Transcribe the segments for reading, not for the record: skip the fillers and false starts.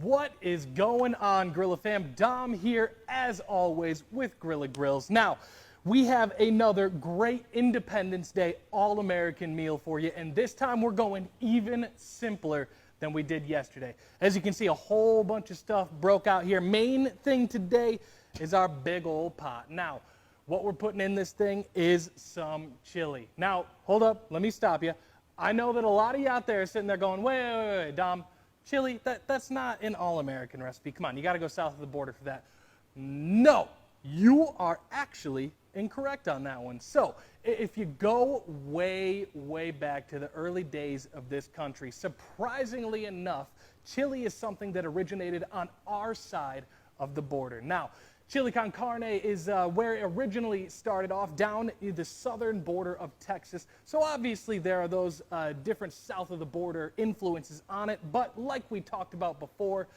What is going on, Grilla fam? Dom here, as always, with Grilla Grills. Now, we have another great Independence Day All-American meal for you, and this time we're going even simpler than we did yesterday. As you can see, a whole bunch of stuff broke out here. Main thing today is our big old pot. Now, what we're putting in this thing is some chili. Now, hold up, let me stop you. I know that a lot of you out there are sitting there going, wait, Dom, chili, that's not an all-American recipe. Come on, you got to go south of the border for that. No, you are actually incorrect on that one. So if you go way, way back to the early days of this country, surprisingly enough, chili is something that originated on our side of the border. Now, chili con carne is where it originally started off, down in the southern border of Texas. So obviously there are those different south of the border influences on it. But like we talked about before,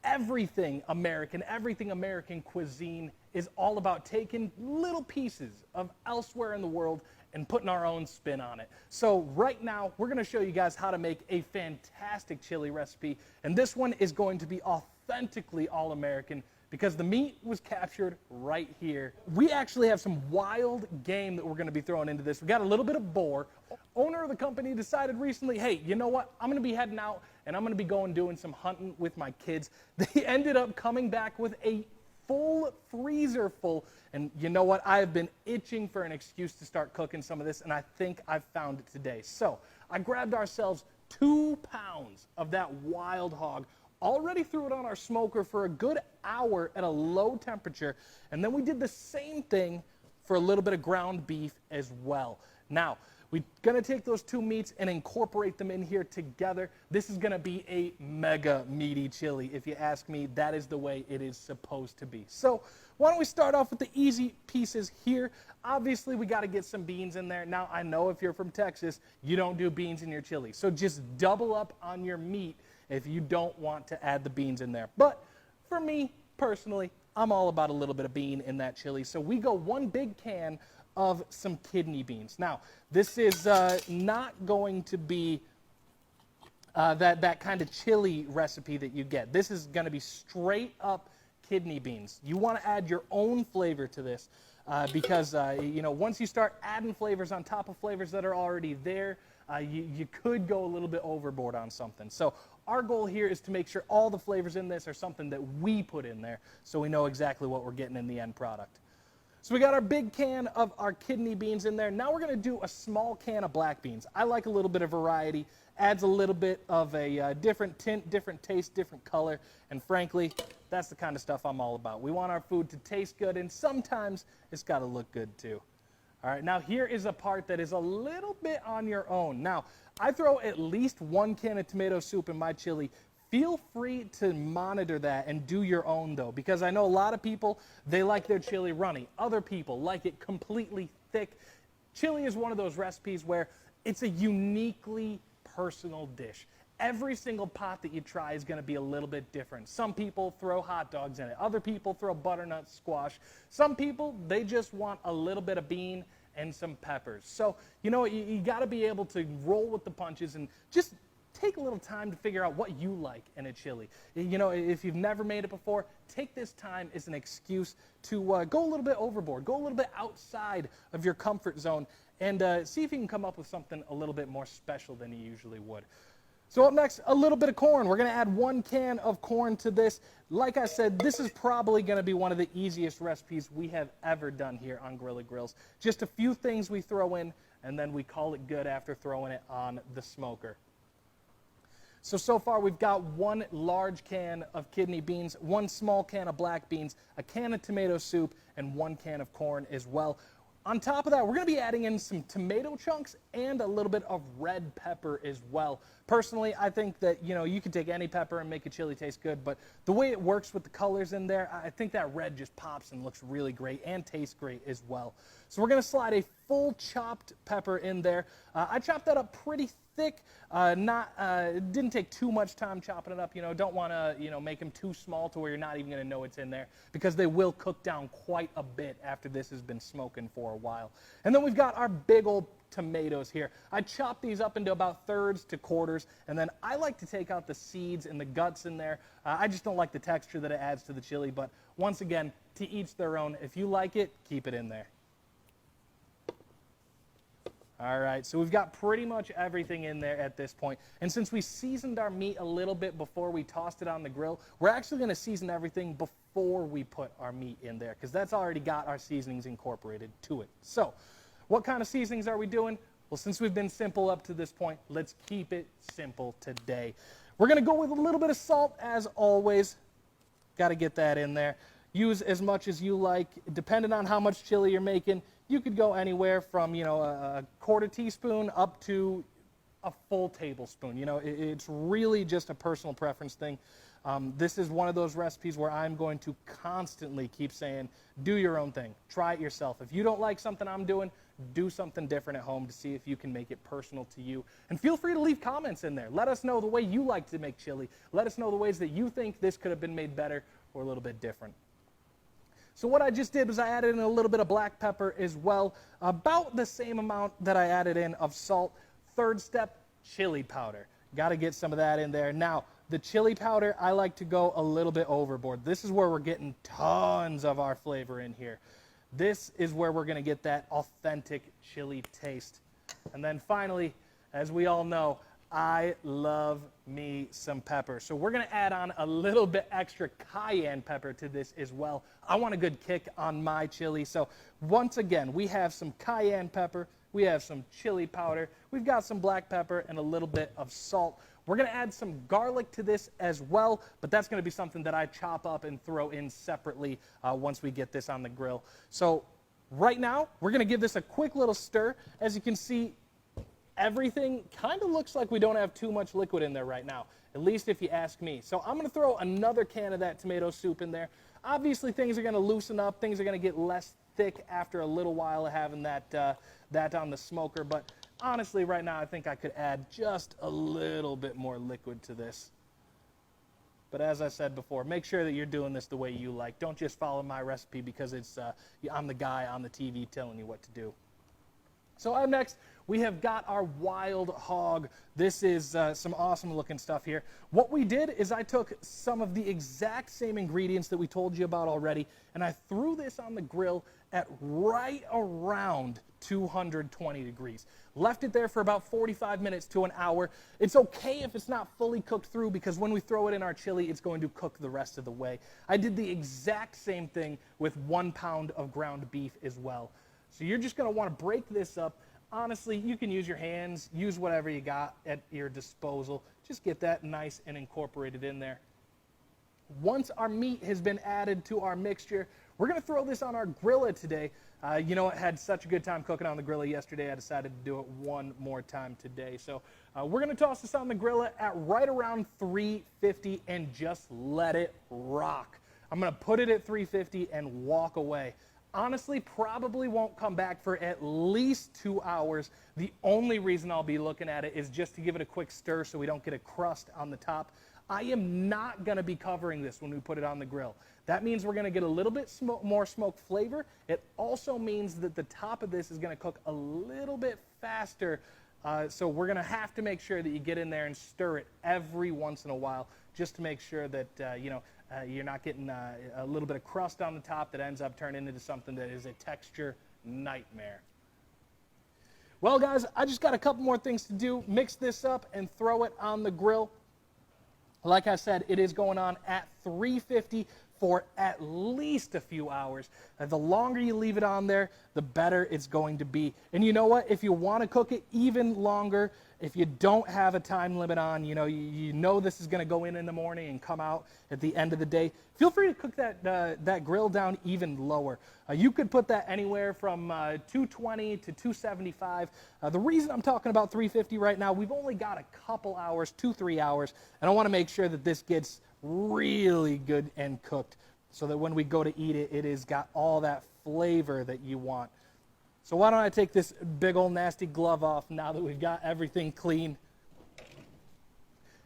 everything American cuisine is all about taking little pieces of elsewhere in the world and putting our own spin on it. So right now, we're going to show you guys how to make a fantastic chili recipe. And this one is going to be authentically all-American, because the meat was captured right here. We actually have some wild game that we're going to be throwing into this. We got a little bit of Boar. Owner of the company decided recently, hey, you know what? I'm going to be heading out and I'm going to be going doing some hunting with my kids. They ended up coming back with a full freezer full. And you know what? I have been itching for an excuse to start cooking some of this, and I think I've found it today. So I grabbed ourselves 2 pounds of that wild hog, already threw it on our smoker for a good hour at a low temperature, and then we did the same thing for a little bit of ground beef as well. Now, we're going to take those two meats and incorporate them in here together. This is going to be a mega meaty chili. If you ask me, that is the way it is supposed to be. So why don't we start off with the easy pieces here. Obviously, we got to get some beans in there. Now, I know if you're from Texas, you don't do beans in your chili. So just double up on your meat if you don't want to add the beans in there. But for me, personally, I'm all about a little bit of bean in that chili. So we go 1 big can of some kidney beans. Now, this is not going to be that kind of chili recipe that you get. This is going to be straight up kidney beans. You want to add your own flavor to this because, you know, once you start adding flavors on top of flavors that are already there, you could go a little bit overboard on something. So our goal here is to make sure all the flavors in this are something that we put in there so we know exactly what we're getting in the end product. So we got our big can of our kidney beans in there. Now we're going to do a small can of black beans. I like a little bit of variety. Adds a little bit of a different tint, different taste, different color. And frankly, that's the kind of stuff I'm all about. We want our food to taste good, and sometimes it's got to look good too. All right, now here is a part that is a little bit on your own. Now, I throw at least 1 can of tomato soup in my chili. Feel free to monitor that and do your own, though, because I know a lot of people, they like their chili runny. Other people like it completely thick. Chili is one of those recipes where it's a uniquely personal dish. Every single pot that you try is going to be a little bit different. Some people throw hot dogs in it. Other people throw butternut squash. Some people, they just want a little bit of bean and some peppers. So, you know, you got to be able to roll with the punches and just take a little time to figure out what you like in a chili. You know, if you've never made it before, take this time as an excuse to go a little bit overboard, go a little bit outside of your comfort zone, and see if you can come up with something a little bit more special than you usually would. So up next, a little bit of corn. We're going to add 1 can of corn to this. Like I said, this is probably going to be one of the easiest recipes we have ever done here on Grilla Grills. Just a few things we throw in, and then we call it good after throwing it on the smoker. So far we've got 1 large can of kidney beans, 1 small can of black beans, a can of tomato soup, and 1 can of corn as well. On top of that, we're going to be adding in some tomato chunks and a little bit of red pepper as well. Personally, I think that, you know, you can take any pepper and make a chili taste good, but the way it works with the colors in there, I think that red just pops and looks really great and tastes great as well. So we're going to slide a full chopped pepper in there. I chopped that up pretty thick. It didn't take too much time chopping it up. Don't want to make them too small to where you're not even going to know it's in there, because they will cook down quite a bit after this has been smoking for a while. And then we've got our big old tomatoes here. I chop these up into about thirds to quarters, and then I like to take out the seeds and the guts in there. I just don't like the texture that it adds to the chili, but once again, to each their own. If you like it, keep it in there. All right, so we've got pretty much everything in there at this point. And since we seasoned our meat a little bit before we tossed it on the grill, we're actually going to season everything before we put our meat in there, because that's already got our seasonings incorporated to it. So what kind of seasonings are we doing? Well, since we've been simple up to this point, let's keep it simple today. We're going to go with a little bit of salt, as always. Got to get that in there. Use as much as you like. Depending on how much chili you're making, you could go anywhere from, a quarter teaspoon up to a full tablespoon. It's really just a personal preference thing. This is one of those recipes where I'm going to constantly keep saying, do your own thing. Try it yourself. If you don't like something I'm doing, do something different at home to see if you can make it personal to you. And feel free to leave comments in there. Let us know the way you like to make chili. Let us know the ways that you think this could have been made better or a little bit different. So what I just did was I added in a little bit of black pepper as well, about the same amount that I added in of salt. Third step, chili powder. Got to get some of that in there. Now, the chili powder, I like to go a little bit overboard. This is where we're getting tons of our flavor in here. This is where we're going to get that authentic chili taste. And then finally, as we all know, I love me some pepper. So we're going to add on a little bit extra cayenne pepper to this as well. I want a good kick on my chili. So once again, we have some cayenne pepper, we have some chili powder, we've got some black pepper and a little bit of salt. We're going to add some garlic to this as well, but that's going to be something that I chop up and throw in separately once we get this on the grill. So right now, we're going to give this a quick little stir. As you can see, everything kind of looks like we don't have too much liquid in there right now, at least if you ask me. So I'm going to throw another can of that tomato soup in there. Obviously, things are going to loosen up. Things are going to get less thick after a little while of having that on the smoker, but honestly, right now, I think I could add just a little bit more liquid to this. But as I said before, make sure that you're doing this the way you like. Don't just follow my recipe because I'm the guy on the TV telling you what to do. So up next, we have got our wild hog. This is some awesome looking stuff here. What we did is I took some of the exact same ingredients that we told you about already, and I threw this on the grill at right around 220 degrees. Left it there for about 45 minutes to an hour. It's okay if it's not fully cooked through, because when we throw it in our chili, it's going to cook the rest of the way. I did the exact same thing with 1 pound of ground beef as well. So you're just going to want to break this up. Honestly, you can use your hands, use whatever you got at your disposal. Just get that nice and incorporated in there. Once our meat has been added to our mixture, we're going to throw this on our Grilla today. I had such a good time cooking on the Grilla yesterday, I decided to do it one more time today. So we're going to toss this on the Grilla at right around 350 and just let it rock. I'm going to put it at 350 and walk away. Honestly, probably won't come back for at least 2 hours. The only reason I'll be looking at it is just to give it a quick stir so we don't get a crust on the top. I am not going to be covering this when we put it on the grill. That means we're going to get a little bit more smoke flavor. It also means that the top of this is going to cook a little bit faster. So we're going to have to make sure that you get in there and stir it every once in a while, just to make sure that, you're not getting a little bit of crust on the top that ends up turning into something that is a texture nightmare. Well, guys, I just got a couple more things to do. Mix this up and throw it on the grill. Like I said, it is going on at 350 for at least a few hours. The longer you leave it on there, the better it's going to be. And you know what? If you want to cook it even longer, if you don't have a time limit on, you know this is going to go in the morning and come out at the end of the day, feel free to cook that grill down even lower. You could put that anywhere from 220 to 275. The reason I'm talking about 350 right now, we've only got a couple hours, 2-3 hours, and I want to make sure that this gets really good and cooked so that when we go to eat it, it has got all that flavor that you want. So why don't I take this big old nasty glove off now that we've got everything clean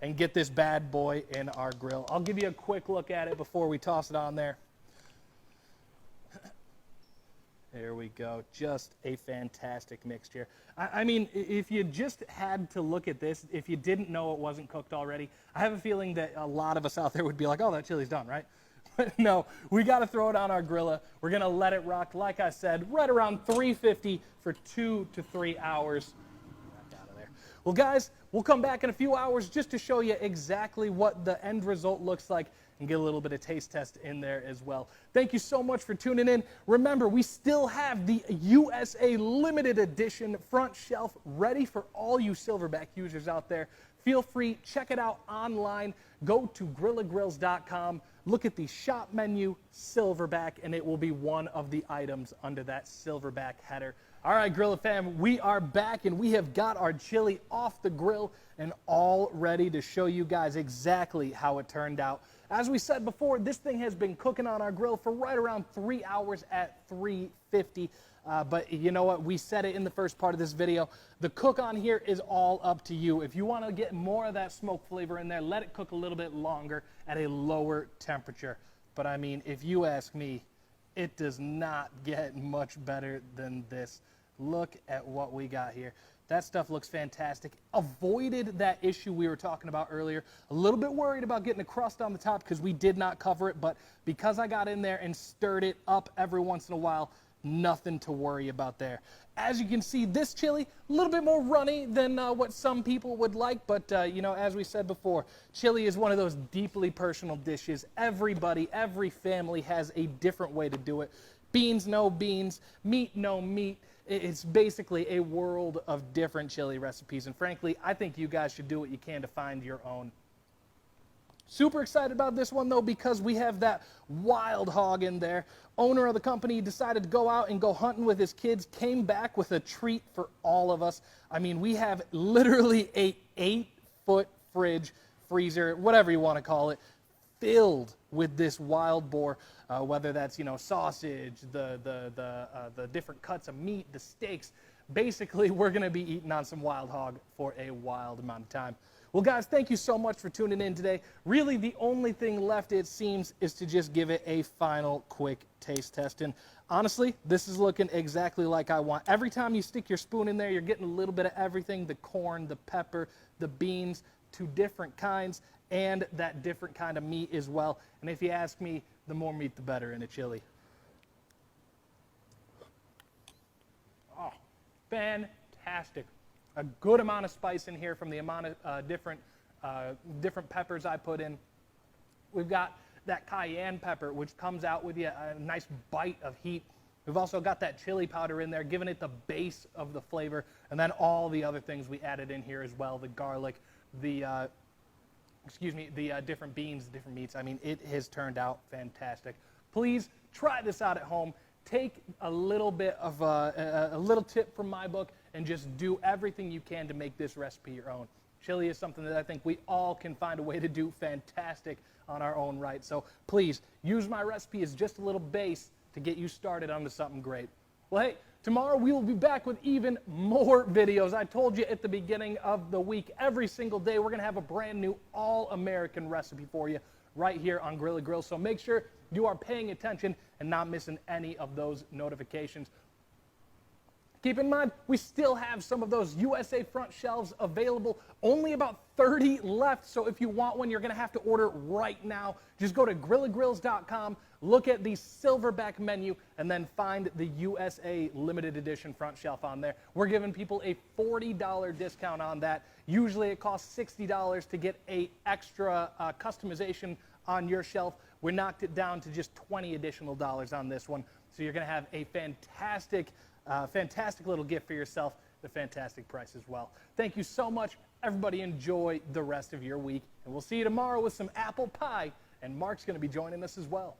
and get this bad boy in our grill. I'll give you a quick look at it before we toss it on there. There we go. Just a fantastic mixture. I mean, if you just had to look at this, if you didn't know it wasn't cooked already, I have a feeling that a lot of us out there would be like, oh, that chili's done, right? But no, we got to throw it on our Grilla. We're going to let it rock, like I said, right around 350 for 2 to 3 hours. Out of there. Well, guys, we'll come back in a few hours just to show you exactly what the end result looks like and get a little bit of taste test in there as well. Thank you so much for tuning in. Remember, we still have the USA limited edition front shelf ready for all you Silverback users out there. Feel free, check it out online. Go to grillagrills.com. Look at the shop menu, Silverback, and it will be one of the items under that Silverback header. All right, Grilla fam, we are back, and we have got our chili off the grill and all ready to show you guys exactly how it turned out. As we said before, this thing has been cooking on our grill for right around 3 hours at 350. But you know what? We said it in the first part of this video. The cook on here is all up to you. If you want to get more of that smoke flavor in there, let it cook a little bit longer at a lower temperature. But I mean, if you ask me, it does not get much better than this. Look at what we got here. That stuff looks fantastic. Avoided that issue we were talking about earlier. A little bit worried about getting a crust on the top because we did not cover it, but because I got in there and stirred it up every once in a while, nothing to worry about there. As you can see, this chili, a little bit more runny than what some people would like, but you know, as we said before, chili is one of those deeply personal dishes. Everybody, every family has a different way to do it. Beans, no beans. Meat, no meat. It's basically a world of different chili recipes, and frankly, I think you guys should do what you can to find your own. Super excited about this one, though, because we have that wild hog in there. Owner of the company decided to go out and go hunting with his kids, came back with a treat for all of us. I mean, we have literally a 8-foot freezer, whatever you want to call it, filled with this wild boar, whether that's, you know, sausage, the different cuts of meat, the steaks. Basically, we're going to be eating on some wild hog for a wild amount of time. Well, guys, thank you so much for tuning in today. Really, the only thing left, it seems, is to just give it a final quick taste test. And honestly, this is looking exactly like I want. Every time you stick your spoon in there, you're getting a little bit of everything, the corn, the pepper, the beans, 2 different kinds, and that different kind of meat as well. And if you ask me, the more meat, the better in a chili. Oh, fantastic. A good amount of spice in here from the amount of different peppers I put in. We've got that cayenne pepper, which comes out with you a nice bite of heat. We've also got that chili powder in there, giving it the base of the flavor, and then all the other things we added in here as well, the garlic, the different beans, the different meats. I mean, it has turned out fantastic. Please try this out at home. Take a little bit of a little tip from my book and just do everything you can to make this recipe your own. Chili is something that I think we all can find a way to do fantastic on our own right. So please use my recipe as just a little base to get you started onto something great. Well, hey, tomorrow we will be back with even more videos. I told you at the beginning of the week, every single day we're going to have a brand new all-American recipe for you right here on Grilla Grills. So make sure you are paying attention and not missing any of those notifications. Keep in mind, we still have some of those USA front shelves available. Only about 30 left, so if you want one, you're going to have to order right now. Just go to grillagrills.com, look at the Silverback menu, and then find the USA limited edition front shelf on there. We're giving people a $40 discount on that. Usually it costs $60 to get a extra customization on your shelf. We knocked it down to just $20 additional on this one. So you're going to have a fantastic little gift for yourself at a fantastic price as well. Thank you so much. Everybody enjoy the rest of your week. And we'll see you tomorrow with some apple pie. And Mark's going to be joining us as well.